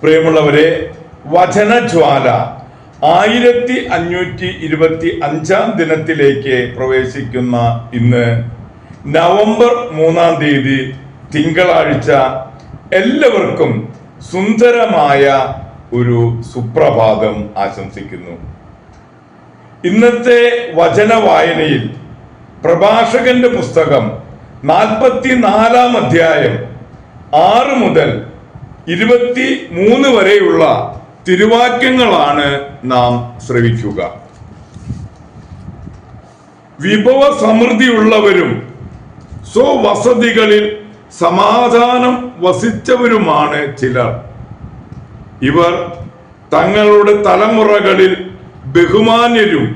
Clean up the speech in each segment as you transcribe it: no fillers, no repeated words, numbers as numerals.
പ്രിയമുള്ളവരെ, വചനജ്വാല 1525 ദിനത്തിലേക്ക് പ്രവേശിക്കുന്ന ഇന്ന് നവംബർ 3 തിങ്കളാഴ്ച എല്ലാവർക്കും സുന്ദരമായ ഒരു സുപ്രഭാതം ആശംസിക്കുന്നു. ഇന്നത്തെ വചന വായനയിൽ പ്രഭാഷകന്റെ പുസ്തകം 44 അധ്യായം 6 മുതൽ 23 വരെയുള്ള തിരുവാക്യങ്ങളാണ് നാം ശ്രവിക്കുക. വിഭവ സമൃദ്ധിയുള്ളവരും സ്വവസതികളിൽ സമാധാനം വസിച്ചവരുമാണ് ചിലർ. ഇവർ തങ്ങളുടെ തലമുറകളിൽ ബഹുമാന്യരും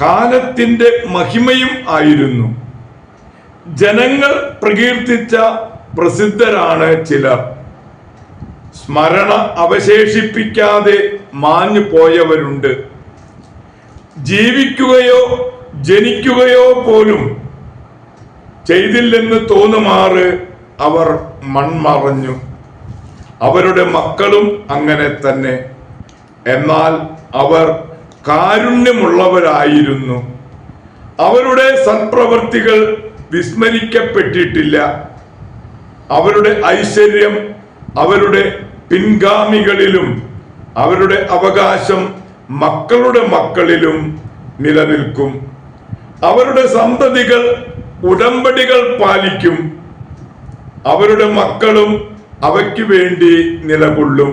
കാലത്തിന്റെ മഹിമയും ആയിരുന്നു. ജനങ്ങൾ പ്രകീർത്തിച്ച പ്രസിദ്ധരാണ് ചിലർ. സ്മരണ അവശേഷിപ്പിക്കാതെ മാഞ്ഞു പോയവരുണ്ട്. ജീവിക്കുകയോ ജനിക്കുകയോ പോലും ചെയ്തില്ലെന്ന് തോന്നുമാറ് അവർ മൺമറഞ്ഞു. അവരുടെ മക്കളും അങ്ങനെ തന്നെ. എന്നാൽ അവർ കാരുണ്യമുള്ളവരായിരുന്നു. അവരുടെ സത്പ്രവൃത്തികൾ വിസ്മരിക്കപ്പെട്ടിട്ടില്ല. അവരുടെ ഐശ്വര്യം അവരുടെ പിൻഗാമികളിലും അവരുടെ അവകാശം മക്കളുടെ മക്കളിലും നിലനിൽക്കും. അവരുടെ സന്തതികൾ ഉടമ്പടികൾ പാലിക്കും. അവരുടെ മക്കളും അവയ്ക്ക് വേണ്ടി നിലകൊള്ളും.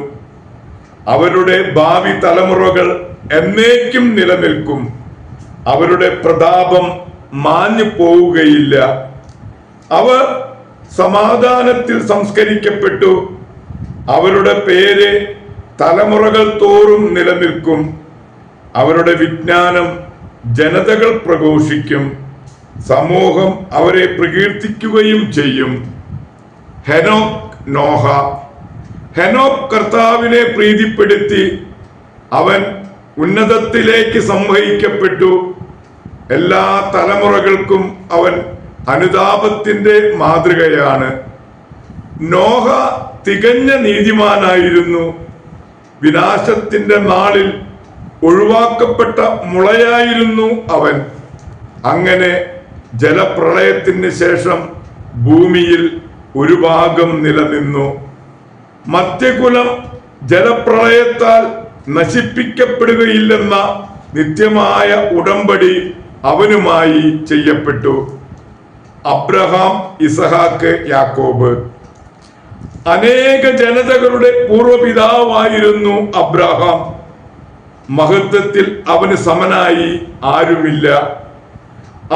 അവരുടെ ഭാവി തലമുറകൾ എന്നേക്കും നിലനിൽക്കും. അവരുടെ പ്രതാപം മാഞ്ഞു പോവുകയില്ല. അവർ സമാധാനത്തിൽ സംസ്കരിക്കപ്പെട്ടു. അവരുടെ പേര് തലമുറകൾ തോറും നിലനിൽക്കും. അവരുടെ വിജ്ഞാനം ജനതകൾ പ്രഘോഷിക്കും. സമൂഹം അവരെ പ്രകീർത്തിക്കുകയും ചെയ്യും. ഹെനോക്ക് നോഹ. ഹെനോക്ക് കർത്താവിനെ പ്രീതിപ്പെടുത്തി. അവൻ ഉന്നതത്തിലേക്ക് സംവഹിക്കപ്പെട്ടു. എല്ലാ തലമുറകൾക്കും അവൻ അനുതാപത്തിന്റെ മാതൃകയാണ്. നോഹ തികഞ്ഞ നീതിമാനായിരുന്നു. വിനാശത്തിന്റെ നാളിൽ ഒഴിവാക്കപ്പെട്ട മുളയായിരുന്നു അവൻ. അങ്ങനെ ജലപ്രളയത്തിന് ശേഷം ഭൂമിയിൽ ഒരു ഭാഗം നിലനിന്നു. മധ്യകുലം ജലപ്രളയത്താൽ നശിപ്പിക്കപ്പെടുകയില്ലെന്ന നിത്യമായ ഉടമ്പടി അവനുമായി ചെയ്യപ്പെട്ടു. അബ്രഹാം, ഇസഹാക്ക്, യാക്കോബ്. അനേക ജനതകളുടെ പൂർവപിതാവായിരുന്നു അബ്രഹാം. മഹത്വത്തിൽ അവന് സമനായി ആരുമില്ല.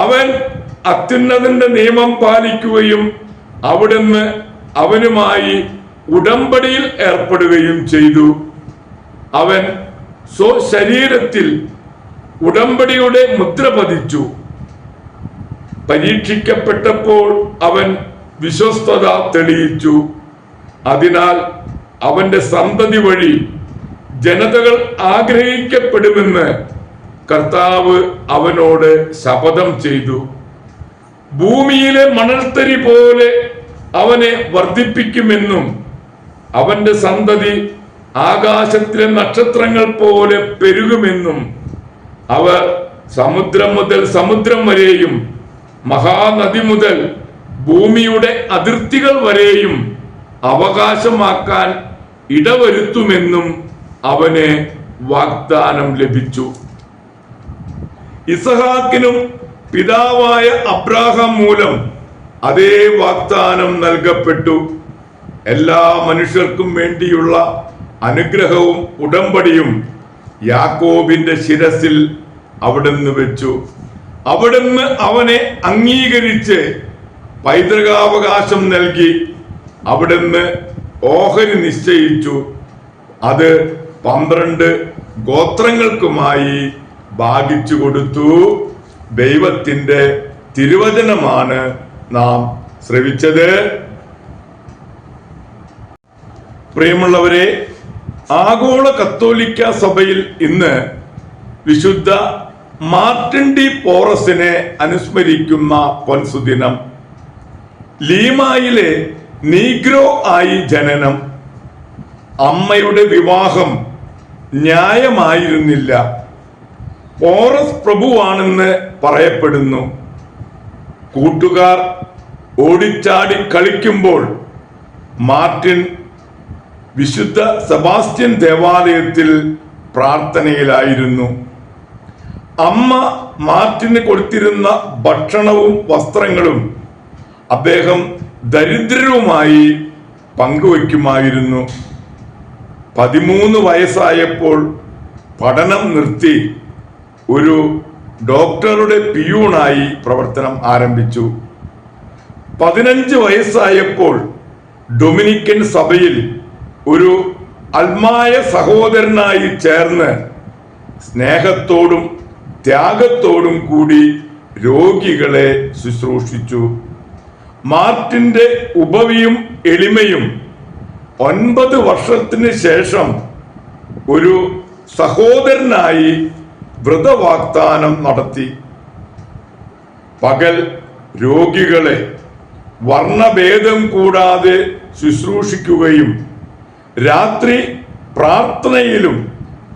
അവൻ അത്യുന്നതന്റെ നിയമം പാലിക്കുകയും അവിടുന്ന് അവനുമായി ഉടമ്പടിയിൽ ഏർപ്പെടുകയും ചെയ്തു. അവൻ സ്വശരീരത്തിൽ ഉടമ്പടിയുടെ മുദ്ര പതിച്ചു. പരീക്ഷിക്കപ്പെട്ടപ്പോൾ അവൻ വിശ്വസ്തത തെളിയിച്ചു. അതിനാൽ അവന്റെ സന്തതി വഴി ജനതകൾ ആഗ്രഹിക്കപ്പെടുമെന്ന് കർത്താവ് അവനോട് ശപഥം ചെയ്തു. ഭൂമിയിലെ മണൽത്തരി പോലെ അവനെ വർദ്ധിപ്പിക്കുമെന്നും അവന്റെ സന്തതി ആകാശത്തിലെ നക്ഷത്രങ്ങൾ പോലെ പെരുകുമെന്നും അവർ സമുദ്രം മുതൽ സമുദ്രം വരെയും മഹാനദി മുതൽ ഭൂമിയുടെ അതിർത്തികൾ വരെയും അവകാശമാക്കാൻ ഇടവരുത്തുമെന്നും അവന് വാഗ്ദാനം ലഭിച്ചു. ഇസഹാക്കിനും പിതാവായ അബ്രാഹാം മൂലം അതേ വാഗ്ദാനം നൽകപ്പെട്ടു. എല്ലാ മനുഷ്യർക്കും വേണ്ടിയുള്ള അനുഗ്രഹവും ഉടമ്പടിയും യാക്കോബിന്റെ ശിരസിൽ അവിടുന്ന് വെച്ചു. അവിടുന്ന് അവനെ അംഗീകരിച്ച് പൈതൃകാവകാശം നൽകി. അവിടുന്ന് ഓഹരി നിശ്ചയിച്ചു. അത് 12 ഗോത്രങ്ങൾക്കുമായി ഭാഗിച്ചു കൊടുത്തു. ദൈവത്തിന്റെ തിരുവചനമാണ് നാം ശ്രവിച്ചത്. പ്രിയമുള്ളവരെ, ആഗോള കത്തോലിക്ക സഭയിൽ ഇന്ന് വിശുദ്ധ മാർട്ടിൻ ഡി പോറസിനെ അനുസ്മരിക്കുന്ന പൊൻസുദിനം. ലീമായിലെ നീഗ്രോ ആയി ജനനം. അമ്മയുടെ വിവാഹം ന്യായമായിരുന്നില്ല. പോറസ് പ്രഭുവാണെന്ന് പറയപ്പെടുന്നു. കൂട്ടുകാർ ഓടിച്ചാടി കളിക്കുമ്പോൾ മാർട്ടിൻ വിശുദ്ധ സെബാസ്റ്റ്യൻ ദേവാലയത്തിൽ പ്രാർത്ഥനയിലായിരുന്നു. അമ്മ മാർട്ടിന് കൊടുത്തിരുന്ന ഭക്ഷണവും വസ്ത്രങ്ങളും അദ്ദേഹം ദരിദ്രരുമായി പങ്കുവയ്ക്കുമായിരുന്നു. 13 വയസ്സായപ്പോൾ പഠനം നിർത്തി ഒരു ഡോക്ടറുടെ പിയൂണായി പ്രവർത്തനം ആരംഭിച്ചു. 15 വയസ്സായപ്പോൾ ഡൊമിനിക്കൻ സഭയിൽ ഒരു അൽമായ സഹോദരനായി ചേർന്ന് സ്നേഹത്തോടും ത്യാഗത്തോടും കൂടി രോഗികളെ ശുശ്രൂഷിച്ചു. മാർട്ടിന്റെ ഉപവിയും എളിമയും 9 വർഷത്തിന് ശേഷം ഒരു സഹോദരനായി വ്രതവാഗ്ദാനം നടത്തി. പകൽ രോഗികളെ വർണ്ണഭേദം കൂടാതെ ശുശ്രൂഷിക്കുകയും രാത്രി പ്രാർത്ഥനയിലും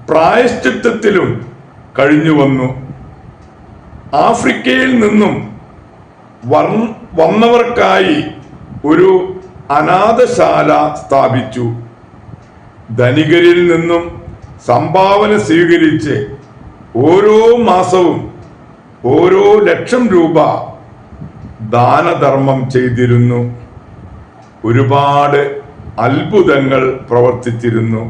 പ്രായശ്ചിത്തത്തിലും കഴിഞ്ഞു വന്നു. ആഫ്രിക്കയിൽ നിന്നും വന്നവർക്കായി ഒരു അനാഥശാല സ്ഥാപിച്ചു. ധനികരിൽ നിന്നും സംഭാവന സ്വീകരിച്ച് ഓരോ മാസവും ഓരോ ലക്ഷം രൂപ ദാനധർമ്മം ചെയ്തിരുന്നു. ഒരുപാട് അത്ഭുതങ്ങൾ പ്രവർത്തിച്ചിരുന്നു.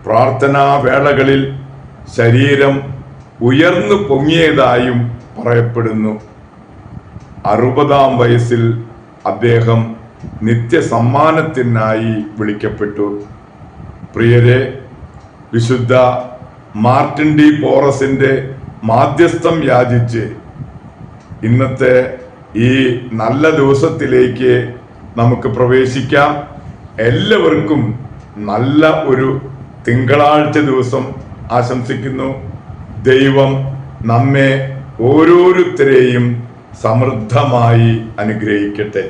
പ്രാർത്ഥനാ വേളകളിൽ ശരീരം ഉയർന്നു പൊങ്ങിയതായും പറയപ്പെടുന്നു. 60-ാം വയസ്സിൽ അദ്ദേഹം നിത്യസമ്മാനത്തിനായി വിളിക്കപ്പെട്ടു. പ്രിയരെ, വിശുദ്ധ മാർട്ടിൻ ഡി പോറസിന്റെ മാധ്യസ്ഥം യാചിച്ച് ഇന്നത്തെ ഈ നല്ല ദിവസത്തിലേക്ക് നമുക്ക് പ്രവേശിക്കാം. എല്ലാവർക്കും നല്ല ഒരു തിങ്കളാഴ്ച ദിവസം ആശംസിക്കുന്നു. ദൈവം നമ്മെ ഓരോരുത്തരെയും സമൃദ്ധമായി അനുഗ്രഹിക്കട്ടെ.